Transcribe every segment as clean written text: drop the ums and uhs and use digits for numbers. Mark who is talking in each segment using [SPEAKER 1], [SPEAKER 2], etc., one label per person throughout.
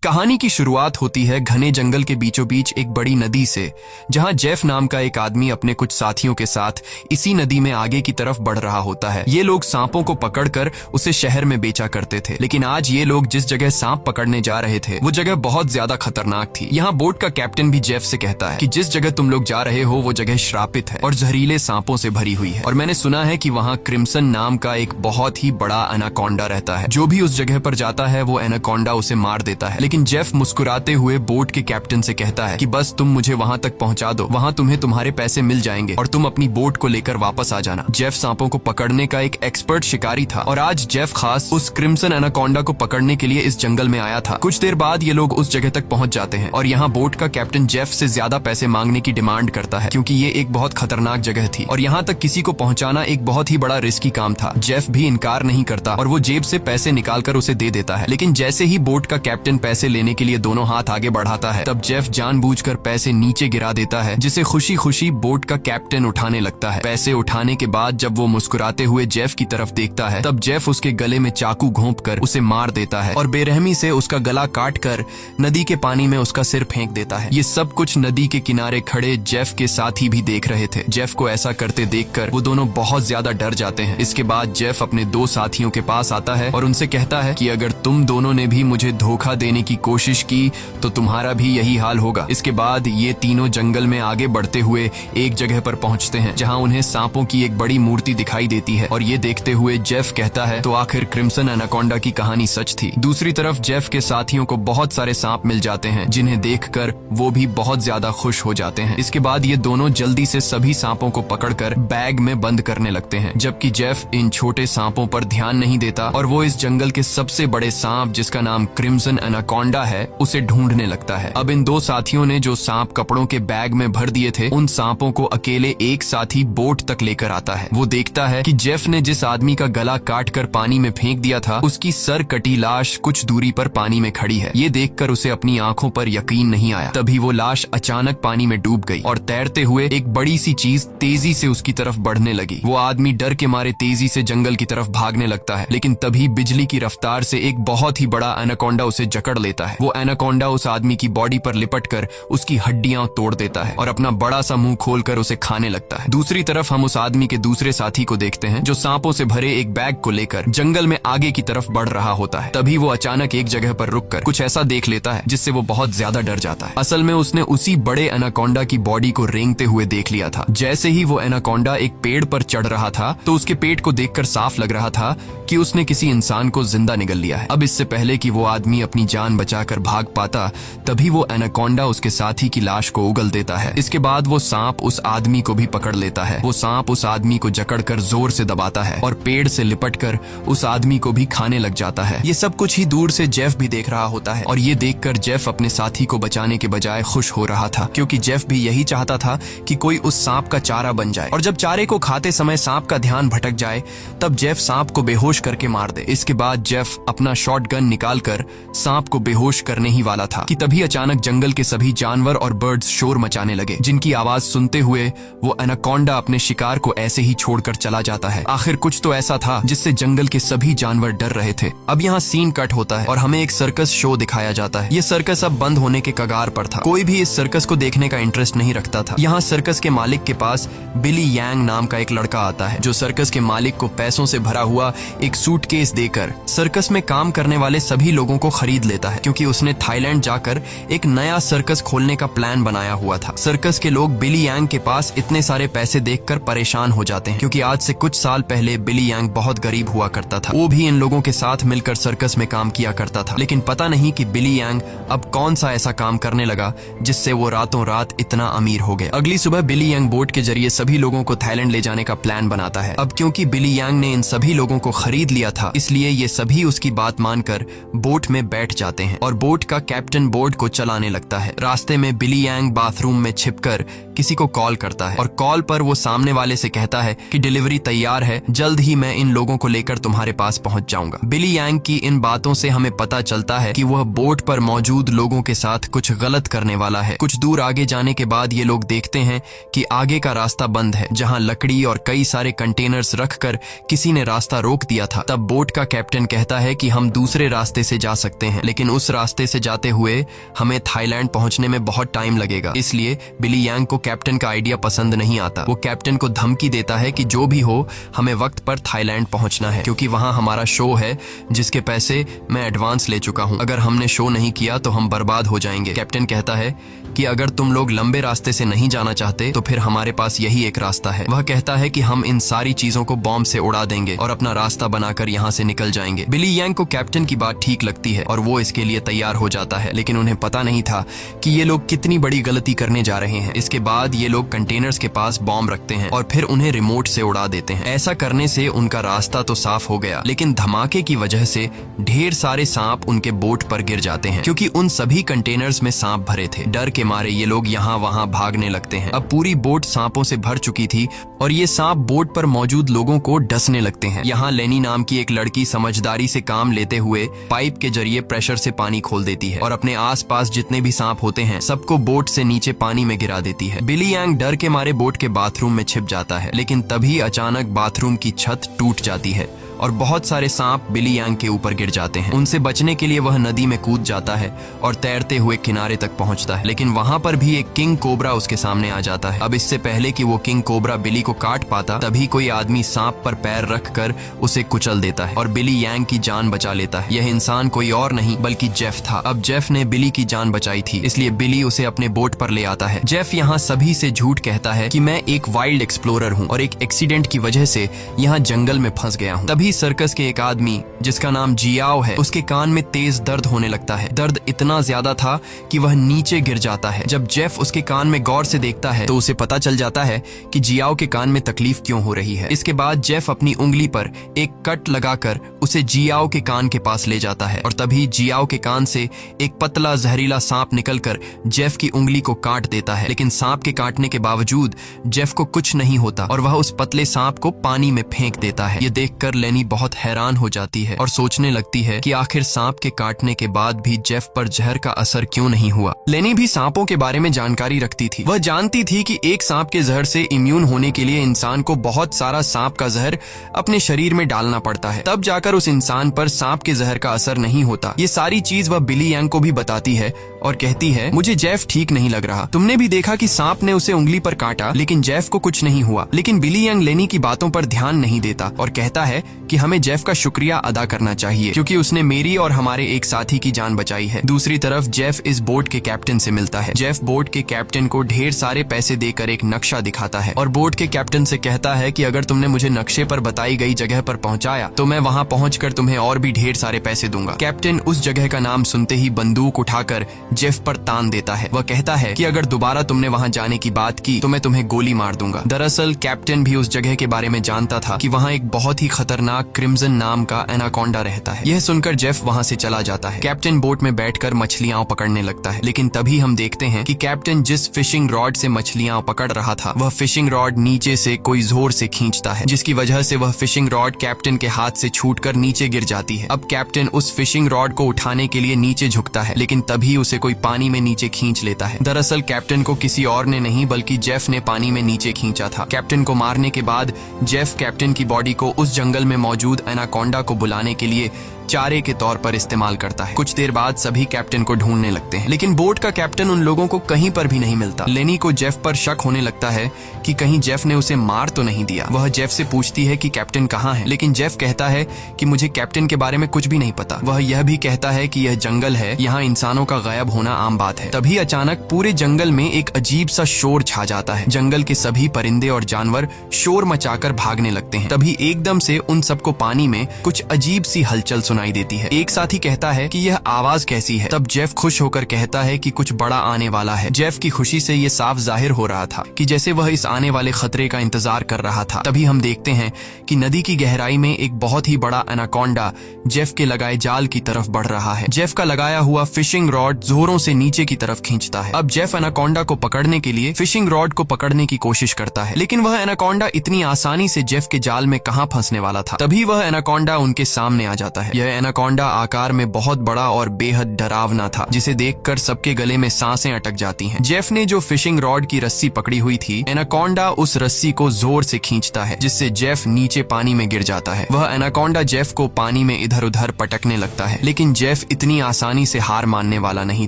[SPEAKER 1] कहानी की शुरुआत होती है घने जंगल के बीचों बीच एक बड़ी नदी से, जहां जेफ नाम का एक आदमी अपने कुछ साथियों के साथ इसी नदी में आगे की तरफ बढ़ रहा होता है। ये लोग सांपों को पकड़कर उसे शहर में बेचा करते थे, लेकिन आज ये लोग जिस जगह सांप पकड़ने जा रहे थे वो जगह बहुत ज्यादा खतरनाक थी। यहाँ बोट का कैप्टन भी जेफ से कहता है कि जिस जगह तुम लोग जा रहे हो वो जगह श्रापित है और जहरीले सांपों से भरी हुई है, और मैंने सुना है कि वहाँ क्रिम्सन नाम का एक बहुत ही बड़ा एनाकोंडा रहता है। जो भी उस जगह पर जाता है वो एनाकोंडा उसे मार देता है। लेकिन जेफ मुस्कुराते हुए बोट के कैप्टन से कहता है कि बस तुम मुझे वहां तक पहुंचा दो, वहां तुम्हें तुम्हारे पैसे मिल जाएंगे और तुम अपनी बोट को लेकर वापस आ जाना। जेफ सांपों को पकड़ने का एक एक्सपर्ट शिकारी था और आज जेफ खास उस क्रिम्सन एनाकोंडा को पकड़ने के लिए इस जंगल में आया था। कुछ देर बाद ये लोग उस जगह तक पहुंच जाते हैं और यहाँ बोट का कैप्टन जेफ से ज्यादा पैसे मांगने की डिमांड करता है, क्योंकि ये एक बहुत खतरनाक जगह थी और यहाँ तक किसी को पहुंचाना एक बहुत ही बड़ा रिस्की काम था। जेफ भी इनकार नहीं करता और वो जेब से पैसे निकालकर उसे दे देता है। लेकिन जैसे ही बोट का कैप्टन पैसे लेने के लिए दोनों हाथ आगे बढ़ाता है, तब जेफ जानबूझकर पैसे नीचे गिरा देता है, जिसे खुशी खुशी बोट का कैप्टन उठाने लगता है। पैसे उठाने के बाद जब वो मुस्कुराते हुए जेफ की तरफ देखता है, तब जेफ उसके गले में चाकू घोंपकर उसे मार देता है और बेरहमी से उसका गला काटकर नदी के पानी में उसका सिर फेंक देता है। ये सब कुछ नदी के किनारे खड़े जेफ के साथी भी देख रहे थे। जेफ को ऐसा करते देखकर वो दोनों बहुत ज्यादा डर जाते हैं। इसके बाद जेफ अपने दो साथियों के पास आता है और उनसे कहता है कि अगर तुम दोनों ने भी मुझे धोखा देने की कोशिश की तो तुम्हारा भी यही हाल होगा। इसके बाद ये तीनों जंगल में आगे बढ़ते हुए एक जगह पर पहुंचते हैं, जहां उन्हें सांपों की एक बड़ी मूर्ति दिखाई देती है और ये देखते हुए जेफ कहता है तो आखिर क्रिम्सन एनाकोंडा की कहानी सच थी। दूसरी तरफ जेफ के साथियों को बहुत सारे सांप मिल जाते हैं, जिन्हें देखकर वो भी बहुत ज्यादा खुश हो जाते हैं। इसके बाद ये दोनों जल्दी से सभी सांपों को पकड़कर बैग में बंद करने लगते हैं, जबकि जेफ इन छोटे सांपों पर ध्यान नहीं देता और वो इस जंगल के सबसे बड़े सांप, जिसका नाम क्रिम्सन एनाकोंडा है, उसे ढूंढने लगता है। अब इन दो साथियों ने जो सांप कपड़ों के बैग में भर दिए थे, उन सांपों को अकेले एक साथी बोट तक लेकर आता है। वो देखता है कि जेफ ने जिस आदमी का गला काटकर पानी में फेंक दिया था, उसकी सर कटी लाश कुछ दूरी पर पानी में खड़ी है। ये देखकर उसे अपनी आंखों पर यकीन नहीं आया। तभी वो लाश अचानक पानी में डूब गई और तैरते हुए एक बड़ी सी चीज तेजी से उसकी तरफ बढ़ने लगी। वो आदमी डर के मारे तेजी से जंगल की तरफ भागने लगता है, लेकिन तभी बिजली की रफ्तार से एक बहुत ही बड़ा एनाकोंडा उसे जकड़ लेता है। वो एनाकोंडा उस आदमी की बॉडी पर लिपटकर उसकी हड्डियां तोड़ देता है और अपना बड़ा सा मुंह खोलकर उसे खाने लगता है। दूसरी तरफ हम उस आदमी के दूसरे साथी को देखते हैं, जो सांपों से भरे एक बैग को लेकर जंगल में आगे की तरफ बढ़ रहा होता है। तभी वो अचानक एक जगह पर रुककर कुछ ऐसा देख लेता है जिससे वो बहुत ज्यादा डर जाता है। असल में उसने उसी बड़े एनाकोंडा की बॉडी को रेंगते हुए देख लिया था। जैसे ही वो एनाकोंडा एक पेड़ पर चढ़ रहा था, तो उसके पेट को देखकर साफ लग रहा था कि उसने किसी इंसान को जिंदा निगल लिया है। अब इससे पहले कि वो आदमी अपनी जान बचाकर भाग पाता, तभी वो एनाकोंडा उसके साथी की लाश को उगल देता है। इसके बाद वो सांप उस आदमी को भी पकड़ लेता है। वो सांप उस आदमी को जकड़कर जोर से दबाता है और पेड़ से लिपटकर उस आदमी को भी खाने लग जाता है। ये सब कुछ ही दूर से जेफ भी देख रहा होता है और ये देखकर जेफ अपने साथी को बचाने के बजाय खुश हो रहा था, क्योंकि जेफ भी यही चाहता था कि कोई उस सांप का चारा बन जाए और जब चारे को खाते समय सांप का ध्यान भटक जाए, तब जेफ सांप को बेहोश करके मार दे। इसके बाद जेफ अपना शॉटगन निकालकर सांप को बेहोश करने ही वाला था कि तभी अचानक जंगल के सभी जानवर और बर्ड्स शोर मचाने लगे, जिनकी आवाज सुनते हुए वो एनाकोंडा अपने शिकार को ऐसे ही छोड़कर चला जाता है। आखिर कुछ तो ऐसा था जिससे जंगल के सभी जानवर डर रहे थे। अब यहाँ सीन कट होता है और हमें एक सर्कस शो दिखाया जाता है। ये सर्कस अब बंद होने के कगार पर था। कोई भी इस सर्कस को देखने का इंटरेस्ट नहीं रखता था। यहाँ सर्कस के मालिक के पास बिली यांग नाम का एक लड़का आता है, जो सर्कस के मालिक को पैसों से भरा हुआ एक सूटकेस देकर सर्कस में काम करने वाले सभी लोगों को खरीद लेता है, क्योंकि उसने थाईलैंड जाकर एक नया सर्कस खोलने का प्लान बनाया हुआ था। सर्कस के लोग बिली यांग के पास इतने सारे पैसे देखकर परेशान हो जाते हैं, क्योंकि आज से कुछ साल पहले बिली यांग बहुत गरीब हुआ करता था। वो भी इन लोगों के साथ मिलकर सर्कस में काम किया करता था, लेकिन पता नहीं कि बिली यांग अब कौन सा ऐसा काम करने लगा जिससे वो रातों रात इतना अमीर हो गए। अगली सुबह बिली यांग बोट के जरिए सभी लोगों को थाईलैंड ले जाने का प्लान बनाता है। अब क्योंकि बिली यांग ने इन सभी लोगों को खरीद लिया था, इसलिए ये सभी उसकी बात मानकर बोट में बैठ जाते हैं और बोट का कैप्टन बोट को चलाने लगता है। रास्ते में बिली यांग बाथरूम में छिपकर किसी को कॉल करता है और कॉल पर वो सामने वाले से कहता है कि डिलीवरी तैयार है, जल्द ही मैं इन लोगों को लेकर तुम्हारे पास पहुंच जाऊंगा। बिली यांग की इन बातों से हमें पता चलता है कि वह बोट पर मौजूद लोगों के साथ कुछ गलत करने वाला है। कुछ दूर आगे जाने के बाद ये लोग देखते हैं कि आगे का रास्ता बंद है, जहां लकड़ी और कई सारे कंटेनर्स रखकर किसी ने रास्ता रोक दिया था। तब बोट का कैप्टन कहता है कि हम दूसरे रास्ते से जा सकते हैं, लेकिन उस रास्ते से जाते हुए हमें थाईलैंड पहुंचने में बहुत टाइम लगेगा। इसलिए बिली यांग को कैप्टन का आइडिया पसंद नहीं आता। वो कैप्टन को धमकी देता है कि जो भी हो हमें वक्त पर थाईलैंड पहुंचना है, क्योंकि वहां हमारा शो है जिसके पैसे मैं एडवांस ले चुका हूं। अगर हमने शो नहीं किया तो हम बर्बाद हो जाएंगे। कैप्टन कहता है कि अगर तुम लोग लंबे रास्ते से नहीं जाना चाहते तो फिर हमारे पास यही एक रास्ता है। वह कहता है कि हम इन सारी चीजों को बॉम्ब से उड़ा देंगे और अपना रास्ता बनाकर यहाँ से निकल जाएंगे। बिली यांग को कैप्टन की बात ठीक लगती है और वो इसके लिए तैयार हो जाता है, लेकिन उन्हें पता नहीं था कि ये लोग कितनी बड़ी गलती करने जा रहे हैं। इसके बाद ये लोग कंटेनर्स के पास बॉम्ब रखते हैं और फिर उन्हें रिमोट से उड़ा देते हैं। ऐसा करने से उनका रास्ता तो साफ हो गया, लेकिन धमाके की वजह से ढेर सारे सांप उनके बोट पर गिर जाते हैं, क्योंकि उन सभी कंटेनर्स में सांप भरे थे। डर के मारे ये लोग यहाँ वहाँ भागने लगते हैं। अब पूरी बोट सांपों से भर चुकी थी और ये सांप बोट पर मौजूद लोगों को डसने लगते हैं। यहाँ लेनी नाम की एक लड़की समझदारी से काम लेते हुए पाइप के जरिए प्रेशर से पानी खोल देती है और अपने आसपास जितने भी सांप होते हैं सबको बोट से नीचे पानी में गिरा देती है। बिली यांग डर के मारे बोट के बाथरूम में छिप जाता है, लेकिन तभी अचानक बाथरूम की छत टूट जाती है और बहुत सारे सांप बिली यांग के ऊपर गिर जाते हैं। उनसे बचने के लिए वह नदी में कूद जाता है और तैरते हुए किनारे तक पहुंचता है, लेकिन वहां पर भी एक किंग कोबरा उसके सामने आ जाता है। अब इससे पहले कि वो किंग कोबरा बिली को काट पाता, तभी कोई आदमी सांप पर पैर रखकर उसे कुचल देता है और बिली यांग की जान बचा लेता है। यह इंसान कोई और नहीं बल्कि जेफ था। अब जेफ ने बिली की जान बचाई थी, इसलिए बिली उसे अपने बोट पर ले आता है। जेफ यहाँ सभी से झूठ कहता है कि मैं एक वाइल्ड एक्सप्लोरर हूँ और एक एक्सीडेंट की वजह से यहाँ जंगल में फंस गया हूँ। तभी सर्कस के एक आदमी जिसका नाम जियाओ है, उसके कान में तेज दर्द होने लगता है। दर्द इतना ज्यादा था कि वह नीचे गिर जाता है। जब जेफ उसके कान में गौर से देखता है तो उसे पता चल जाता है कि जियाओ के कान में तकलीफ क्यों हो रही है। इसके बाद जेफ अपनी उंगली पर एक कट लगाकर उसे जियाओ के कान के पास ले जाता है और तभी जियाओ के कान से एक पतला जहरीला सांप निकलकर जेफ की उंगली को काट देता है, लेकिन सांप के काटने के बावजूद जेफ को कुछ नहीं होता और वह उस पतले सांप को पानी में फेंक देता है। ये देखकर लेनी बहुत हैरान हो जाती है और सोचने लगती है कि आखिर सांप के काटने के बाद भी जेफ पर जहर का असर क्यों नहीं हुआ। लेनी भी सांपों के बारे में जानकारी रखती थी। वह जानती थी कि एक सांप के जहर से इम्यून होने के लिए इंसान को बहुत सारा सांप का जहर अपने शरीर में डालना पड़ता है, तब जाकर उस इंसान पर सांप के जहर का असर नहीं होता। ये सारी चीज वह बिली यांग को भी बताती है और कहती है, मुझे जेफ ठीक नहीं लग रहा। तुमने भी देखा कि सांप ने उसे उंगली पर काटा, लेकिन जेफ को कुछ नहीं हुआ। लेकिन बिली यांग लेनी की बातों पर ध्यान नहीं देता और कहता है कि हमें जेफ का शुक्रिया अदा करना चाहिए, क्योंकि उसने मेरी और हमारे एक साथी की जान बचाई है। दूसरी तरफ जेफ इस बोट के कैप्टन से मिलता है। जेफ बोट के कैप्टन को ढेर सारे पैसे देकर एक नक्शा दिखाता है और बोट के कैप्टन से कहता है कि अगर तुमने मुझे नक्शे पर बताई गई जगह पर पहुंचाया तो मैं वहां पहुंचकर तुम्हें और भी ढेर सारे पैसे दूंगा। कैप्टन उस जगह का नाम सुनते ही बंदूक उठाकर जेफ पर तान देता है। वह कहता है कि अगर दोबारा तुमने वहां जाने की बात की तो मैं तुम्हें गोली मार दूंगा। दरअसल कैप्टन भी उस जगह के बारे में जानता था कि वहां एक बहुत ही खतरनाक क्रिम्सन नाम का एनाकोंडा रहता है। यह सुनकर जेफ वहां से चला जाता है। कैप्टन बोट में बैठकर मछलियां पकड़ने लगता है, लेकिन तभी हम देखते हैं कि कैप्टन जिस फिशिंग रॉड से मछलियां पकड़ रहा था वह फिशिंग रॉड नीचे से कोई जोर से खींचता है, जिसकी वजह से वह फिशिंग रॉड कैप्टन के हाथ से छूटकर नीचे गिर जाती है। अब कैप्टन उस फिशिंग रॉड को उठाने के लिए नीचे झुकता है, लेकिन तभी उसे कोई पानी में नीचे खींच लेता है। दरअसल कैप्टन को किसी और ने नहीं बल्कि जेफ ने पानी में नीचे खींचा था। कैप्टन को मारने के बाद जेफ कैप्टन की बॉडी को उस जंगल में मौजूद एनाकोंडा को बुलाने के लिए चारे के तौर पर इस्तेमाल करता है। कुछ देर बाद सभी कैप्टन को ढूंढने लगते हैं, लेकिन बोट का कैप्टन उन लोगों को कहीं पर भी नहीं मिलता। लेनी को जेफ पर शक होने लगता है कि कहीं जेफ ने उसे मार तो नहीं दिया। वह जेफ से पूछती है कि कैप्टन कहाँ है, लेकिन जेफ कहता है कि मुझे कैप्टन के बारे में कुछ भी नहीं पता। वह यह भी कहता है कि यह जंगल है, यहाँ इंसानों का गायब होना आम बात है। तभी अचानक पूरे जंगल में एक अजीब सा शोर छा जाता है। जंगल के सभी परिंदे और जानवर शोर मचाकर भागने लगते हैं। तभी एकदम से उन सबको पानी में कुछ अजीब सी हलचल सुनाई देती है। एक साथी कहता है कि यह आवाज कैसी है। तब जेफ खुश होकर कहता है कि कुछ बड़ा आने वाला है। जेफ की खुशी से ये साफ जाहिर हो रहा था कि जैसे वह इस आने वाले खतरे का इंतजार कर रहा था। तभी हम देखते हैं कि नदी की गहराई में एक बहुत ही बड़ा एनाकोंडा जेफ के लगाए जाल की तरफ बढ़ रहा है। जेफ का लगाया हुआ फिशिंग रॉड जोरों से नीचे की तरफ खींचता है। अब जेफ एनाकोंडा को पकड़ने के लिए फिशिंग रॉड को पकड़ने की कोशिश करता है, लेकिन वह एनाकोंडा इतनी आसानी से जेफ के जाल में कहां फंसने वाला था। तभी वह एनाकोंडा उनके सामने आ जाता है। यह वह एनाकोंडा आकार में बहुत बड़ा और बेहद डरावना था, जिसे देखकर सबके गले में सांसें अटक जाती हैं। जेफ ने जो फिशिंग रॉड की रस्सी पकड़ी हुई थी, एनाकोंडा उस रस्सी को जोर से खींचता है, जिससे जेफ नीचे पानी में गिर जाता है। वह एनाकोंडा जेफ को पानी में इधर उधर पटकने लगता है, लेकिन जेफ इतनी आसानी से हार मानने वाला नहीं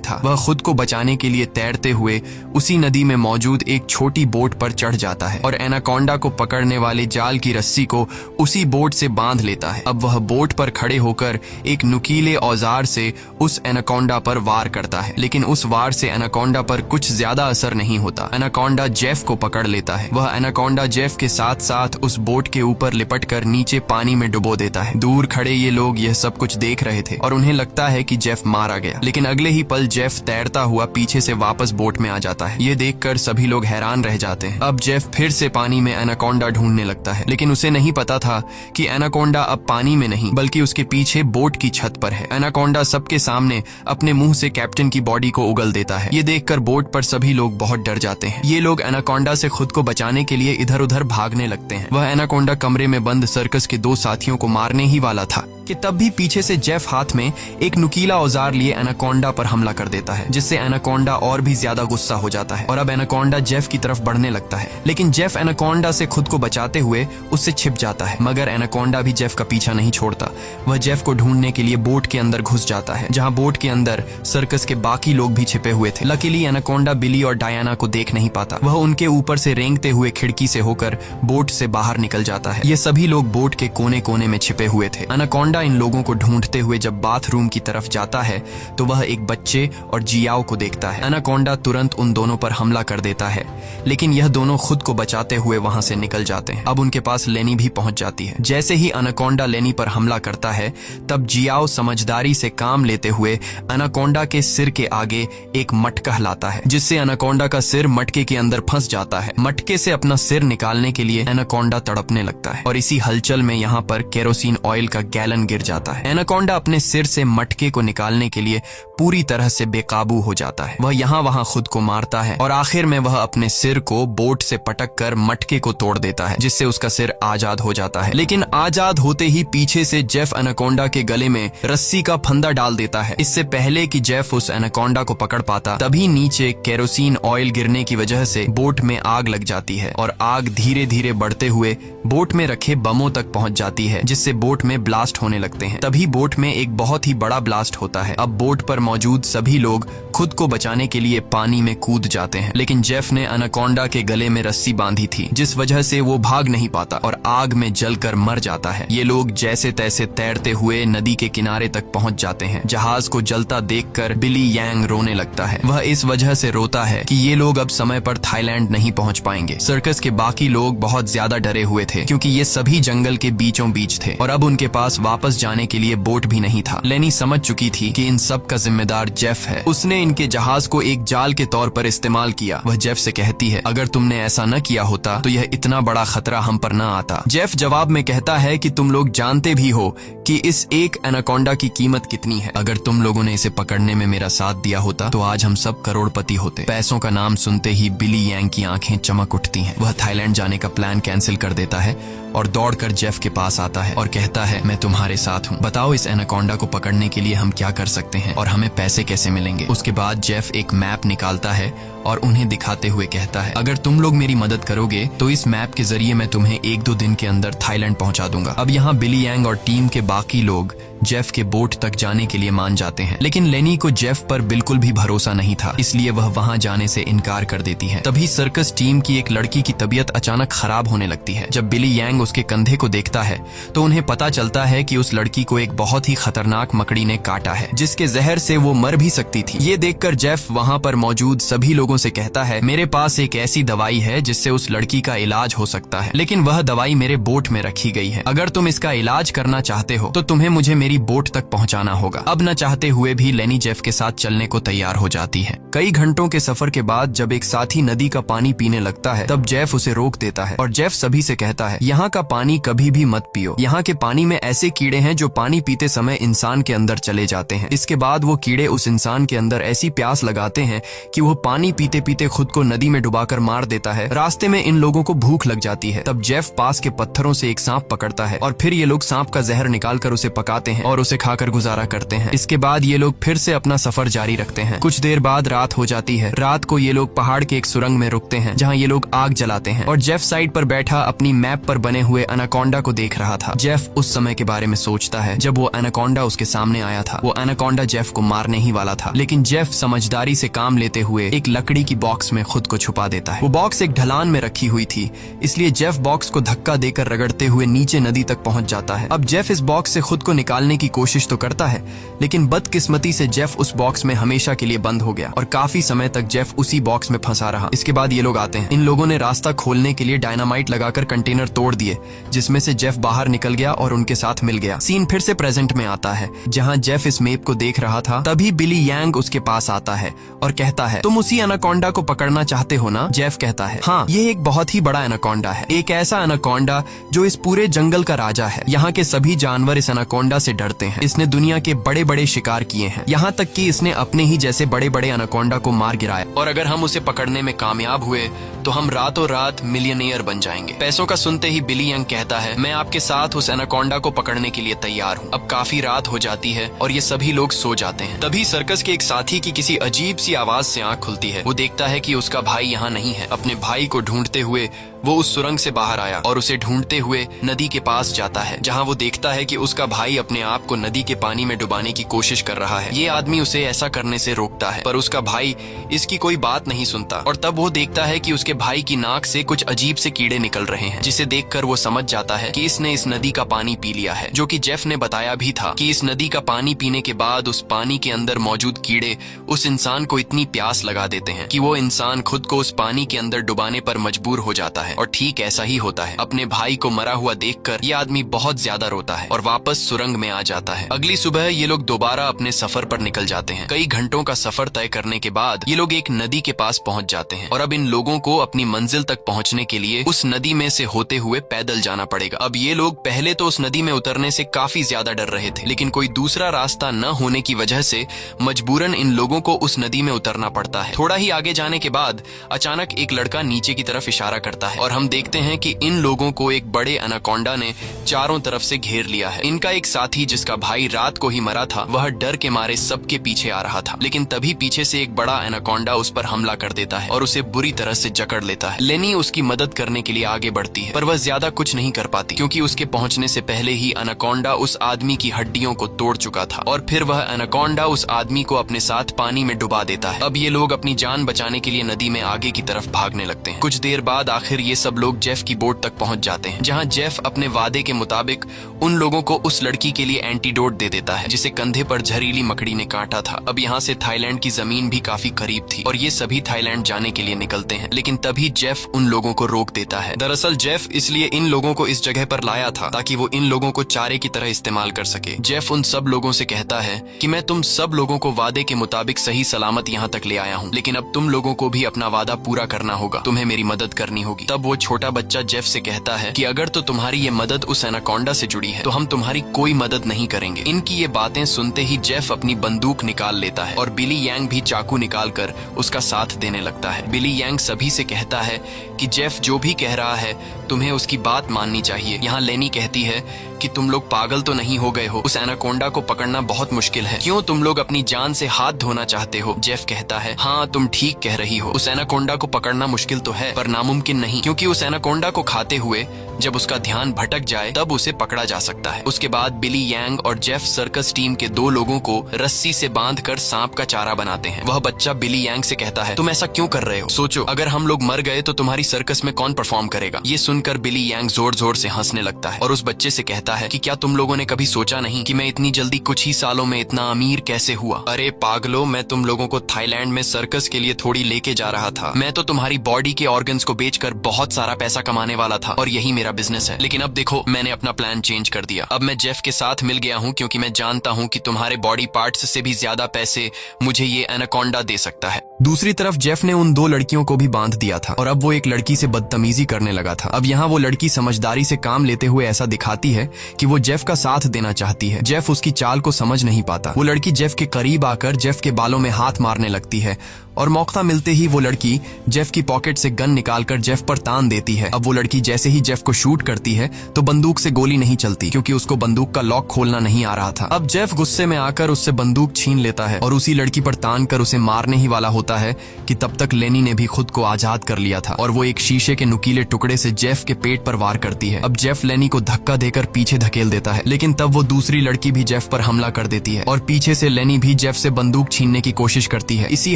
[SPEAKER 1] था। वह खुद को बचाने के लिए तैरते हुए उसी नदी में मौजूद एक छोटी बोट पर चढ़ जाता है और एनाकोंडा को पकड़ने वाले जाल की रस्सी को उसी बोट से बांध लेता है। अब वह बोट पर खड़े होकर एक नुकीले औजार से उस एनाकोंडा पर वार करता है, लेकिन उस वार से एनाकोंडा पर कुछ ज्यादा असर नहीं होता। एनाकोंडा जेफ को पकड़ लेता है। वह एनाकोंडा जेफ के साथ साथ उस बोट के ऊपर लिपटकर नीचे पानी में डुबो देता है। दूर खड़े ये लोग यह सब कुछ देख रहे थे और उन्हें लगता है कि जेफ मारा गया, लेकिन अगले ही पल जेफ तैरता हुआ पीछे से वापस बोट में आ जाता है। ये देखकर सभी लोग हैरान रह जाते हैं। अब जेफ फिर से पानी में एनाकोंडा ढूंढने लगता है, लेकिन उसे नहीं पता था कि एनाकोंडा अब पानी में नहीं बल्कि उसके पीछे बोट की छत पर है। एनाकोंडा सबके सामने अपने मुंह से कैप्टन की बॉडी को उगल देता है। ये देखकर बोट पर सभी लोग बहुत डर जाते हैं। ये लोग एनाकोंडा से खुद को बचाने के लिए इधर उधर भागने लगते हैं। वह एनाकोंडा कमरे में बंद सर्कस के 2 साथियों को मारने ही वाला था कि तब भी पीछे से जेफ हाथ में एक नुकीला औजार लिए एनाकोंडा पर हमला कर देता है, जिससे एनाकोंडा और भी ज्यादा गुस्सा हो जाता है और अब एनाकोंडा जेफ की तरफ बढ़ने लगता है। लेकिन जेफ एनाकोंडा से खुद को बचाते हुए उससे छिप जाता है, मगर एनाकोंडा भी जेफ का पीछा नहीं छोड़ता। वह जेफ को ढूंढने के लिए बोट के अंदर घुस जाता है, जहां बोट के अंदर सर्कस के बाकी लोग भी छिपे हुए थे। लकीली एनाकोंडा बिली और डायना को देख नहीं पाता। वह उनके ऊपर से रेंगते हुए खिड़की से होकर बोट से बाहर निकल जाता है। ये सभी लोग बोट के कोने कोने में छिपे हुए थे। एनाकोंडा इन लोगों को ढूंढते हुए जब बाथरूम की तरफ जाता है तो वह एक बच्चे और जियाओ को देखता है। एनाकोंडा तुरंत उन दोनों पर हमला कर देता है, लेकिन यह दोनों खुद को बचाते हुए वहां से निकल जाते हैं। अब उनके पास लेनी भी पहुंच जाती है। जैसे ही एनाकोंडा लेनी पर हमला करता है, तब जियाओ समझदारी से काम लेते हुए एनाकोंडा के सिर के आगे एक मटका लाता है, जिससे एनाकोंडा का सिर मटके के अंदर फंस जाता है। मटके से अपना सिर निकालने के लिए एनाकोंडा तड़पने लगता है और इसी हलचल में यहाँ पर केरोसिन ऑयल का गैलन गिर जाता है। एनाकोंडा अपने सिर से मटके को निकालने के लिए पूरी तरह से बेकाबू हो जाता है। वह यहाँ वहां खुद को मारता है और आखिर में वह अपने सिर को बोट से पटक कर मटके को तोड़ देता है, जिससे उसका सिर आजाद हो जाता है। लेकिन आजाद होते ही पीछे से जेफ एनाकोंडा के गले में रस्सी का फंदा डाल देता है। इससे पहले कि जेफ उस एनाकोंडा को पकड़ पाता, तभी नीचे केरोसिन ऑयल गिरने की वजह से बोट में आग लग जाती है और आग धीरे धीरे बढ़ते हुए बोट में रखे बमों तक पहुंच जाती है, जिससे बोट में ब्लास्ट होने लगते हैं। तभी बोट में एक बहुत ही बड़ा ब्लास्ट होता है। अब बोट पर मौजूद सभी लोग खुद को बचाने के लिए पानी में कूद जाते हैं, लेकिन जेफ ने एनाकोंडा के गले में रस्सी बांधी थी, जिस वजह से वो भाग नहीं पाता और आग में जलकर मर जाता है। ये लोग जैसे तैसे तैरते हुए नदी के किनारे तक पहुंच जाते हैं। जहाज को जलता देखकर बिली यांग रोने लगता है। वह इस वजह से रोता है कि ये लोग अब समय पर थाईलैंड नहीं पहुंच पाएंगे। सर्कस के बाकी लोग बहुत ज्यादा डरे हुए थे, क्योंकि ये सभी जंगल के बीचों बीच थे और अब उनके पास वापस जाने के लिए बोट भी नहीं था। लेनी समझ चुकी थी कि इन सब का जिम्मेदार जेफ है। उसने इनके जहाज को एक जाल के तौर पर इस्तेमाल किया। वह जेफ से कहती है, अगर तुमने ऐसा न किया होता तो यह इतना बड़ा खतरा हम पर न आता। जेफ जवाब में कहता है कि तुम लोग जानते भी हो कि इस एक एनाकोंडा की कीमत कितनी है। अगर तुम लोगों ने इसे पकड़ने में मेरा साथ दिया होता तो आज हम सब करोड़पति होते। पैसों का नाम सुनते ही बिली यांग की आंखें चमक उठती हैं। वह थाईलैंड जाने का प्लान कैंसिल कर देता है और दौड़कर जेफ के पास आता है और कहता है, मैं तुम्हारे साथ हूँ। बताओ इस एनाकोंडा को पकड़ने के लिए हम क्या कर सकते हैं और हमें पैसे कैसे मिलेंगे। उसके बाद जेफ एक मैप निकालता है और उन्हें दिखाते हुए कहता है, अगर तुम लोग मेरी मदद करोगे तो इस मैप के जरिए मैं तुम्हें 1-2 दिन के अंदर थाईलैंड पहुंचा दूंगा। अब यहाँ बिली यांग और टीम के बाकी लोग जेफ के बोट तक जाने के लिए मान जाते हैं, लेकिन लेनी को जेफ पर बिल्कुल भी भरोसा नहीं था, इसलिए वह वहां जाने से इनकार कर देती है। तभी सर्कस टीम की एक लड़की की तबीयत अचानक खराब होने लगती है। जब बिली यांग उसके कंधे को देखता है तो उन्हें पता चलता है कि उस लड़की को एक बहुत ही खतरनाक मकड़ी ने काटा है, जिसके जहर से वो मर भी सकती थी। ये देखकर जेफ वहां पर मौजूद सभी लोगों से कहता है, मेरे पास एक ऐसी दवाई है जिससे उस लड़की का इलाज हो सकता है, लेकिन वह दवाई मेरे बोट में रखी गई है। अगर तुम इसका इलाज करना चाहते हो तो तुम्हें मुझे मेरी बोट तक पहुंचाना होगा। अब न चाहते हुए भी लेनी जेफ के साथ चलने को तैयार हो जाती है। कई घंटों के सफर के बाद जब एक साथी नदी का पानी पीने लगता है, तब जेफ उसे रोक देता है और जेफ सभी से कहता है, यहाँ का पानी कभी भी मत पियो। यहाँ के पानी में ऐसे कीड़े हैं जो पानी पीते समय इंसान के अंदर चले जाते हैं। इसके बाद वो कीड़े उस इंसान के अंदर ऐसी प्यास लगाते हैं कि वो पानी पीते पीते खुद को नदी में डुबाकर मार देता है। रास्ते में इन लोगों को भूख लग जाती है। तब जेफ पास के पत्थरों से एक सांप पकड़ता है और फिर ये लोग सांप का जहर निकालकर उसे पकाते हैं और उसे खाकर गुजारा करते हैं। इसके बाद ये लोग फिर से अपना सफर जारी रखते हैं। कुछ देर बाद रात हो जाती है। रात को ये लोग पहाड़ के एक सुरंग में रुकते हैं जहाँ ये लोग आग जलाते हैं और जेफ साइड पर बैठा अपनी मैप पर बने हुए एनाकोंडा को देख रहा था। जेफ उस समय के बारे में सोचता है जब वो एनाकोंडा उसके सामने आया था। वो एनाकोंडा जेफ को मारने ही वाला था, लेकिन जेफ समझदारी से काम लेते हुए एक लकड़ी की बॉक्स में खुद को छुपा देता है। वो बॉक्स एक ढलान में रखी हुई थी, इसलिए जेफ बॉक्स को धक्का देकर रगड़ते हुए नीचे नदी तक पहुंच जाता है। अब जेफ इस बॉक्स से खुद को निकालने की कोशिश तो करता है, लेकिन बदकिस्मती से जेफ उस बॉक्स में हमेशा के लिए बंद हो गया और काफी समय तक जेफ उसी बॉक्स में फंसा रहा। इसके बाद ये लोग आते हैं। इन लोगों ने रास्ता खोलने के लिए डायनामाइट लगाकर कंटेनर तोड़ दिए, जिसमें से जेफ बाहर निकल गया और उनके साथ मिल गया। सीन फिर से प्रेजेंट में आता है जहाँ जेफ इस मैप को देख रहा था। तभी बिली यांग उसके पास आता है और कहता है, तुम उसी एनाकोंडा को पकड़ना चाहते हो ना? जेफ कहता है, हाँ, ये एक बहुत ही बड़ा एनाकोंडा है, एक ऐसा एनाकोंडा जो इस पूरे जंगल का राजा है। यहाँ के सभी जानवर इस एनाकोंडा से डरते हैं। इसने दुनिया के बड़े बड़े शिकार किए हैं, यहाँ तक कि इसने अपने ही जैसे बड़े बड़े एनाकोंडा को मार गिराया, और अगर हम उसे पकड़ने में कामयाब हुए तो हम रातों रात मिलियनेयर बन जाएंगे। पैसों का सुनते ही बिली यंग कहता है, मैं आपके साथ उस एनाकोंडा को पकड़ने के लिए तैयार हूँ। अब काफी रात हो जाती है और ये सभी लोग सो जाते हैं। तभी सर्कस के एक साथी की किसी अजीब सी आवाज से आंख खुलती है। वो देखता है कि उसका भाई यहाँ नहीं है। अपने भाई को ढूंढते हुए वो उस सुरंग से बाहर आया और उसे ढूंढते हुए नदी के पास जाता है, जहाँ वो देखता है कि उसका भाई अपने आप को नदी के पानी में डुबाने की कोशिश कर रहा है। ये आदमी उसे ऐसा करने से रोकता है, पर उसका भाई इसकी कोई बात नहीं सुनता। और तब वो देखता है कि उसके भाई की नाक से कुछ अजीब से कीड़े निकल रहे हैं, जिसे देखकर वो समझ जाता है कि इसने इस नदी का पानी पी लिया है, जो कि जेफ ने बताया भी था कि इस नदी का पानी पीने के बाद उस पानी के अंदर मौजूद कीड़े उस इंसान को इतनी प्यास लगा देते हैं कि वो इंसान खुद को उस पानी के अंदर डुबाने पर मजबूर हो जाता है। और ठीक ऐसा ही होता है। अपने भाई को मरा हुआ देखकर ये आदमी बहुत ज्यादा रोता है और वापस सुरंग में आ जाता है। अगली सुबह ये लोग दोबारा अपने सफर पर निकल जाते हैं। कई घंटों का सफर तय करने के बाद ये लोग एक नदी के पास पहुंच जाते हैं और अब इन लोगों को अपनी मंजिल तक पहुंचने के लिए उस नदी में से होते हुए पैदल जाना पड़ेगा। अब ये लोग पहले तो उस नदी में उतरने से काफी ज्यादा डर रहे थे, लेकिन कोई दूसरा रास्ता न होने की वजह से मजबूरन इन लोगों को उस नदी में उतरना पड़ता है। थोड़ा ही आगे जाने के बाद अचानक एक लड़का नीचे की तरफ इशारा करता है और हम देखते हैं कि इन लोगों को एक बड़े एनाकोंडा ने चारों तरफ से घेर लिया है। इनका एक साथी जिसका भाई रात को ही मरा था, वह डर के मारे सबके पीछे आ रहा था, लेकिन तभी पीछे से एक बड़ा एनाकोंडा उस पर हमला कर देता है और उसे बुरी तरह से जकड़ लेता है। लेनी उसकी मदद करने के लिए आगे बढ़ती है, पर वह ज्यादा कुछ नहीं कर पाती, क्योंकि उसके पहुंचने से पहले ही एनाकोंडा उस आदमी की हड्डियों को तोड़ चुका था और फिर वह एनाकोंडा उस आदमी को अपने साथ पानी में डुबा देता है। अब ये लोग अपनी जान बचाने के लिए नदी में आगे की तरफ भागने लगते हैं। कुछ देर बाद आखिर ये सब लोग जेफ की बोट तक पहुंच जाते हैं, जहां जेफ अपने वादे के मुताबिक उन लोगों को उस लड़की के लिए एंटीडोट दे देता है जिसे कंधे पर जहरीली मकड़ी ने काटा था। अब यहाँ से थाईलैंड की जमीन भी काफी करीब थी और ये सभी थाईलैंड जाने के लिए निकलते हैं, लेकिन तभी जेफ उन लोगों को रोक देता है। दरअसल जेफ इसलिए इन लोगों को इस जगह पर लाया था ताकि वो इन लोगों को चारे की तरह इस्तेमाल कर सके। जेफ उन सब लोगों से कहता है कि मैं तुम सब लोगों को वादे के मुताबिक सही सलामत यहाँ तक ले आया हूँ, लेकिन अब तुम लोगों को भी अपना वादा पूरा करना होगा, तुम्हें मेरी मदद करनी होगी। तब वो छोटा बच्चा जेफ से कहता है कि अगर तो तुम्हारी ये मदद उस एनाकोंडा से जुड़ी है तो हम तुम्हारी कोई मदद नहीं करेंगे। इनकी ये बातें सुनते ही जेफ अपनी बंदूक निकाल लेता है और बिली यांग भी चाकू निकालकर उसका साथ देने लगता है। बिली यांग सभी से कहता है कि जेफ जो भी कह रहा है तुम्हें उसकी बात माननी चाहिए। यहाँ लेनी कहती है कि तुम लोग पागल तो नहीं हो गए हो, उस एनाकोंडा को पकड़ना बहुत मुश्किल है, क्यों तुम लोग अपनी जान से हाथ धोना चाहते हो? जेफ कहता है, हाँ तुम ठीक कह रही हो, उस एनाकोंडा को पकड़ना मुश्किल तो है पर नामुमकिन नहीं, क्योंकि उस एनाकोंडा को खाते हुए जब उसका ध्यान भटक जाए तब उसे पकड़ा जा सकता है। उसके बाद बिली यांग और जेफ सर्कस टीम के 2 लोगों को रस्सी से बांधकर सांप का चारा बनाते हैं। वह बच्चा बिली यांग से कहता है, तुम ऐसा क्यों कर रहे हो? सोचो अगर हम लोग मर गए तो तुम्हारी सर्कस में कौन परफॉर्म करेगा? ये सुनकर बिली यांग जोर जोर से हंसने लगता है और उस बच्चे से कहता है कि क्या तुम लोगों ने कभी सोचा नहीं कि मैं इतनी जल्दी कुछ ही सालों में इतना अमीर कैसे हुआ? अरे पागलो, मैं तुम लोगों को थाईलैंड में सर्कस के लिए थोड़ी लेके जा रहा था। मैं तो तुम्हारी बॉडी के ऑर्गन्स को बेचकर बहुत सारा पैसा कमाने वाला था और यही मेरा बिजनेस है, लेकिन अब देखो मैंने अपना प्लान चेंज कर दिया। अब मैं जेफ के साथ मिल गया हूँ क्योंकि मैं जानता हूँ कि तुम्हारे बॉडी पार्ट्स से भी ज्यादा पैसे मुझे ये एनाकोंडा दे सकता है। दूसरी तरफ जेफ ने उन 2 लड़कियों को भी बांध दिया था और अब वो एक लड़की से बदतमीजी करने लगा था। अब यहाँ वो लड़की समझदारी से काम लेते हुए ऐसा दिखाती है कि वो जेफ का साथ देना चाहती है। जेफ उसकी चाल को समझ नहीं पाता। वो लड़की जेफ के करीब आकर जेफ के बालों में हाथ मारने लगती है और मौका मिलते ही वो लड़की जेफ की पॉकेट से गन निकालकर जेफ पर तान देती है। अब वो लड़की जैसे ही जेफ को शूट करती है तो बंदूक से गोली नहीं चलती, क्योंकि उसको बंदूक का लॉक खोलना नहीं आ रहा था। अब जेफ गुस्से में आकर उससे बंदूक छीन लेता है और उसी लड़की पर तान कर उसे मारने ही वाला होता है कि तब तक लेनी ने भी खुद को आजाद कर लिया था और वो एक शीशे के नुकीले टुकड़े से जेफ के पेट पर वार करती है। अब जेफ लेनी को धक्का देकर पीछे धकेल देता है, लेकिन तब वो दूसरी लड़की भी जेफ पर हमला कर देती है और पीछे से लेनी भी जेफ से बंदूक छीनने की कोशिश करती है। इसी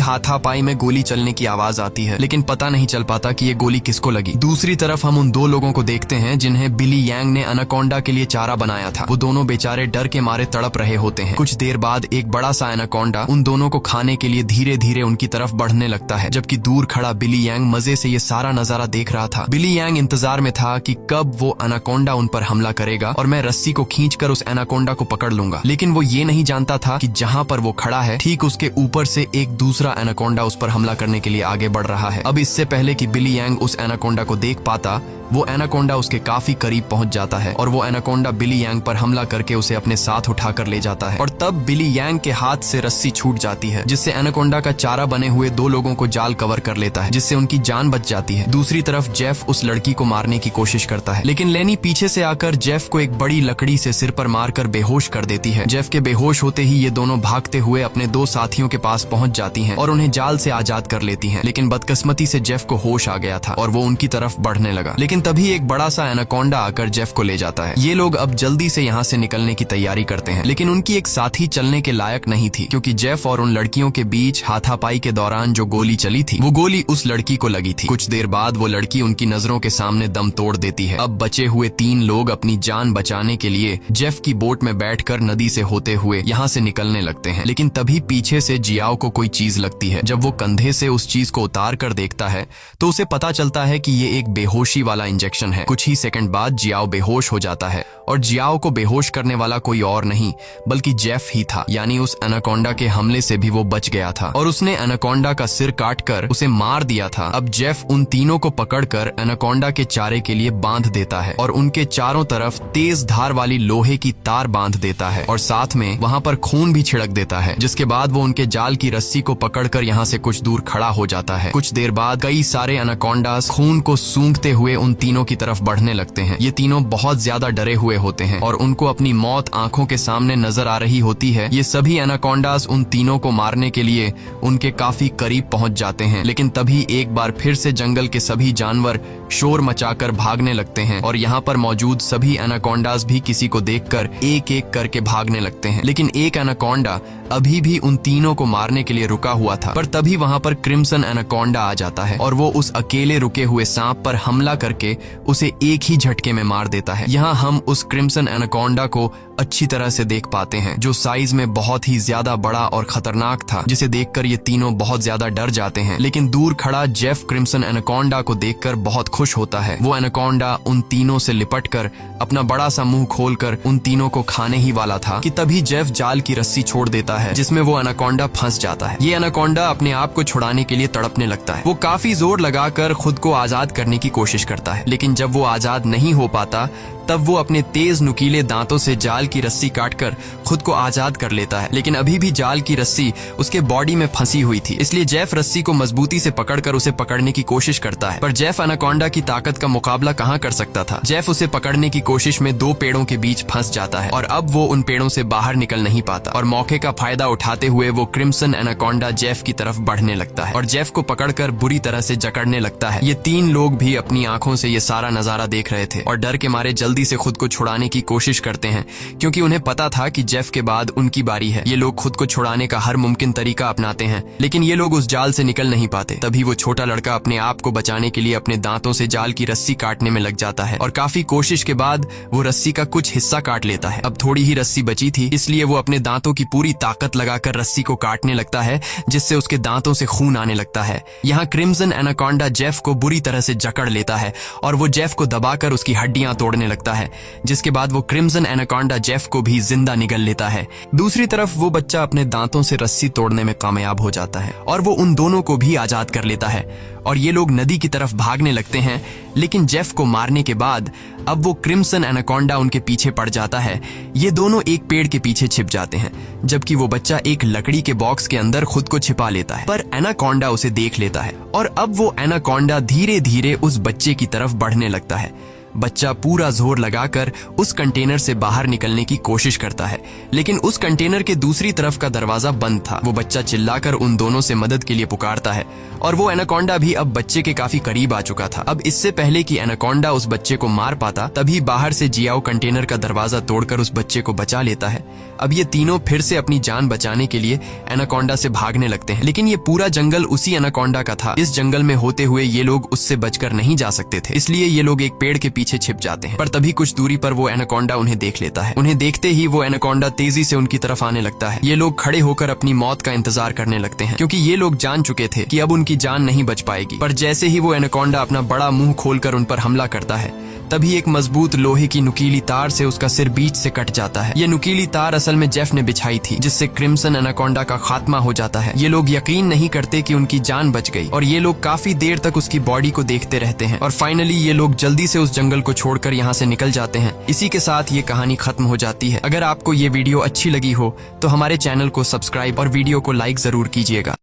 [SPEAKER 1] हाथापाई में गोली चलने की आवाज आती है, लेकिन पता नहीं चल पाता कि ये गोली किसको लगी। दूसरी तरफ हम उन दो लोगों को देखते हैं जिन्हें बिली यांग ने एनाकोंडा के लिए चारा बनाया था। वो दोनों बेचारे डर के मारे तड़प रहे होते हैं। कुछ देर बाद एक बड़ा सा एनाकोंडा उन दोनों को खाने के लिए धीरे धीरे उनकी तरफ बढ़ने लगता है, जबकि दूर खड़ा बिली यांग मजे से ये सारा नजारा देख रहा था। बिली यांग इंतजार में था कि कब वो एनाकोंडा उन पर हमला करेगा और मैं रस्सी को खींचकर उस एनाकोंडा को पकड़ लूंगा। लेकिन वो ये नहीं जानता था कि जहां पर वो खड़ा है ठीक उसके ऊपर से एक दूसरा एनाकोंडा उस पर हमला करने के लिए आगे बढ़ रहा है। अब इससे पहले कि बिली यांग उस एनाकोंडा को देख पाता, वो एनाकोंडा उसके काफी करीब पहुंच जाता है और वो एनाकोंडा बिली यांग पर हमला करके उसे अपने साथ उठाकर ले जाता है। और तब बिली यांग के हाथ से रस्सी छूट जाती है, जिससे एनाकोंडा का चारा बने हुए दो लोगों को जाल कवर कर लेता है, जिससे उनकी जान बच जाती है। दूसरी तरफ जेफ उस लड़की को मारने की कोशिश करता है, लेकिन लेनी पीछे से आकर जेफ को एक बड़ी लकड़ी से सिर पर मारकर बेहोश कर देती है। जेफ के बेहोश होते ही ये दोनों भागते हुए अपने दो साथियों के पास पहुंच जाती हैं और उन्हें जाल से आजाद कर लेती हैं। लेकिन बदकिस्मती से जेफ को होश आ गया था और वो उनकी तरफ बढ़ने लगा, लेकिन तभी एक बड़ा सा एनाकोंडा आकर जेफ को ले जाता है। ये लोग अब जल्दी से यहाँ से निकलने की तैयारी करते हैं, लेकिन उनकी एक साथी चलने के लायक नहीं थी, क्योंकि जेफ और उन लड़कियों के बीच हाथापाई के दौरान जो गोली चली थी वो गोली उस लड़की को लगी थी। कुछ देर बाद वो लड़की उनकी नजरों के सामने दम तोड़ देती है। अब बचे हुए तीन लोग अपनी जान बचाने के लिए जेफ की बोट में बैठकर नदी से होते हुए यहाँ से निकलने लगते हैं, लेकिन तभी पीछे से जियाओ को कोई चीज लगती है। जब वो कंधे से उस चीज को उतार कर देखता है तो उसे पता चलता है कि ये एक बेहोशी वाला इंजेक्शन है। कुछ ही सेकंड बाद जियाओ बेहोश हो जाता है और जियाओ को बेहोश करने वाला कोई और नहीं बल्कि जेफ ही था, यानी उस एनाकोंडा के हमले से भी वो बच गया था और उसने एनाकोंडा का सिर काटकर उसे मार दिया था। अब जेफ उन तीनों को पकड़कर एनाकोंडा के चारे के लिए बांध देता है और उनके चारों तरफ तेज धार वाली लोहे की तार बांध देता है और साथ में वहां पर खून भी छिड़क देता है, जिसके बाद वो उनके जाल की रस्सी को पकड़कर यहाँ से कुछ दूर खड़ा हो जाता है। कुछ देर बाद कई सारे एनाकोंडास खून को सूंघते हुए उन तीनों की तरफ बढ़ने लगते हैं। ये तीनों बहुत ज्यादा डरे हुए होते हैं और उनको अपनी मौत आंखों के सामने नजर आ रही होती है। ये सभी एनाकोंडास उन तीनों को मारने के लिए उनके काफी करीब पहुंच जाते हैं, लेकिन तभी एक बार फिर से जंगल के सभी जानवर शोर मचाकर भागने लगते हैं और यहाँ पर मौजूद सभी एनाकोंडास भी किसी को देखकर एक एक करके भागने लगते हैं। लेकिन एक एनाकोंडा अभी भी उन तीनों को मारने के लिए रुका हुआ था, पर तभी वहां पर क्रिम्सन एनाकोंडा आ जाता है और वो उस अकेले रुके हुए सांप पर हमला करके उसे एक ही झटके में मार देता है। यहाँ हम उस क्रिम्सन एनाकोंडा को अच्छी तरह से देख पाते हैं, जो साइज में बहुत ही ज्यादा बड़ा और खतरनाक था, जिसे देखकर ये तीनों बहुत ज्यादा डर जाते हैं। लेकिन दूर खड़ा जेफ क्रिम्सन एनाकोंडा को देखकर बहुत खुश होता है। वो एनाकोंडा उन तीनों से लिपटकर अपना बड़ा सा मुंह खोलकर उन तीनों को खाने ही वाला था कि तभी जेफ जाल की रस्सी छोड़ देता है, जिसमें वो एनाकोंडा फंस जाता है। ये एनाकोंडा अपने आप को छुड़ाने के लिए तड़पने लगता है। वो काफी जोर लगाकर खुद को आजाद करने की कोशिश करता है, लेकिन जब वो आजाद नहीं हो पाता तब वो अपने तेज नुकीले दांतों से जाल की रस्सी काटकर खुद को आजाद कर लेता है। लेकिन अभी भी जाल की रस्सी उसके बॉडी में फंसी हुई थी, इसलिए जेफ रस्सी को मजबूती से पकड़कर उसे पकड़ने की कोशिश करता है, पर जेफ एनाकोंडा की ताकत का मुकाबला कहां कर सकता था। जेफ उसे पकड़ने की कोशिश में दो पेड़ों के बीच फंस जाता है और अब वो उन पेड़ों से बाहर निकल नहीं पाता और मौके का फायदा उठाते हुए वो क्रिम्सन एनाकोंडा जेफ की तरफ बढ़ने लगता है और जेफ को पकड़कर बुरी तरह से जकड़ने लगता है। ये तीन लोग भी अपनी आंखों से ये सारा नजारा देख रहे थे और डर के मारे जल्दी से खुद को छुड़ाने की कोशिश करते हैं, क्योंकि उन्हें पता था कि जेफ के बाद उनकी बारी है। ये लोग खुद को छुड़ाने का हर मुमकिन तरीका अपनाते हैं, लेकिन ये लोग उस जाल से निकल नहीं पाते। तभी वो छोटा लड़का अपने आप को बचाने के लिए अपने दांतों से जाल की रस्सी काटने में लग जाता है और काफी कोशिश के बाद वो रस्सी का कुछ हिस्सा काट लेता है। अब थोड़ी ही रस्सी बची थी, इसलिए वो अपने दांतों की पूरी ताकत लगाकर रस्सी को काटने लगता है, जिससे उसके दांतों से खून आने लगता है। यहाँ क्रिम्सन एनाकोंडा जेफ को बुरी तरह से जकड़ लेता है और वो जेफ को दबाकर उसकी हड्डियां तोड़ने लगता है, जिसके बाद वो क्रिम्सन एनाकोंडा जेफ को भी जिंदा निगल लेता है। दूसरी तरफ वो बच्चा अपने दांतों से रस्सी तोड़ने में कामयाब हो जाता है और वो उन दोनों को भी आजाद कर लेता है और ये लोग नदी की तरफ भागने लगते हैं। लेकिन जेफ को मारने के बाद अब वो क्रिम्सन एनाकोंडा उनके पीछे पड़ जाता है। ये दोनों एक पेड़ के पीछे छिप जाते हैं जबकि वो बच्चा एक लकड़ी के बॉक्स के अंदर खुद को छिपा लेता है, पर एनाकोंडा उसे देख लेता है और अब वो एनाकोंडा धीरे धीरे उस बच्चे की तरफ बढ़ने लगता है। बच्चा पूरा जोर लगाकर उस कंटेनर से बाहर निकलने की कोशिश करता है, लेकिन उस कंटेनर के दूसरी तरफ का दरवाजा बंद था। वो बच्चा चिल्लाकर उन दोनों से मदद के लिए पुकारता है और वो एनाकोंडा भी अब बच्चे के काफी करीब आ चुका था। अब इससे पहले कि एनाकोंडा उस बच्चे को मार पाता, तभी बाहर से जियाओ कंटेनर का दरवाजा तोड़कर उस बच्चे को बचा लेता है। अब ये तीनों फिर से अपनी जान बचाने के लिए एनाकोंडा से भागने लगते हैं, लेकिन ये पूरा जंगल उसी एनाकोंडा का था। इस जंगल में होते हुए ये लोग उससे बचकर नहीं जा सकते थे, इसलिए ये लोग एक पेड़ के पीछे छिप जाते हैं। पर तभी कुछ दूरी पर वो एनाकोंडा उन्हें देख लेता है। उन्हें देखते ही वो एनाकोंडा तेजी से उनकी तरफ आने लगता है। ये लोग खड़े होकर अपनी मौत का इंतजार करने लगते हैं क्योंकि ये लोग जान चुके थे कि अब उनकी जान नहीं बच पाएगी। पर जैसे ही वो एनाकोंडा अपना बड़ा मुंह खोलकर उन पर हमला करता है, तभी एक मजबूत लोहे की नुकीली तार से उसका सिर बीच से कट जाता है। ये नुकीली तार असल में जेफ ने बिछाई थी, जिससे क्रिम्सन एनाकोंडा का खात्मा हो जाता है। ये लोग यकीन नहीं करते कि उनकी जान बच गई और ये लोग काफी देर तक उसकी बॉडी को देखते रहते हैं और फाइनली ये लोग जल्दी से उस जंगल को छोड़कर यहाँ से निकल जाते हैं। इसी के साथ ये कहानी खत्म हो जाती है। अगर आपको ये वीडियो अच्छी लगी हो तो हमारे चैनल को सब्सक्राइब और वीडियो को लाइक जरूर कीजिएगा।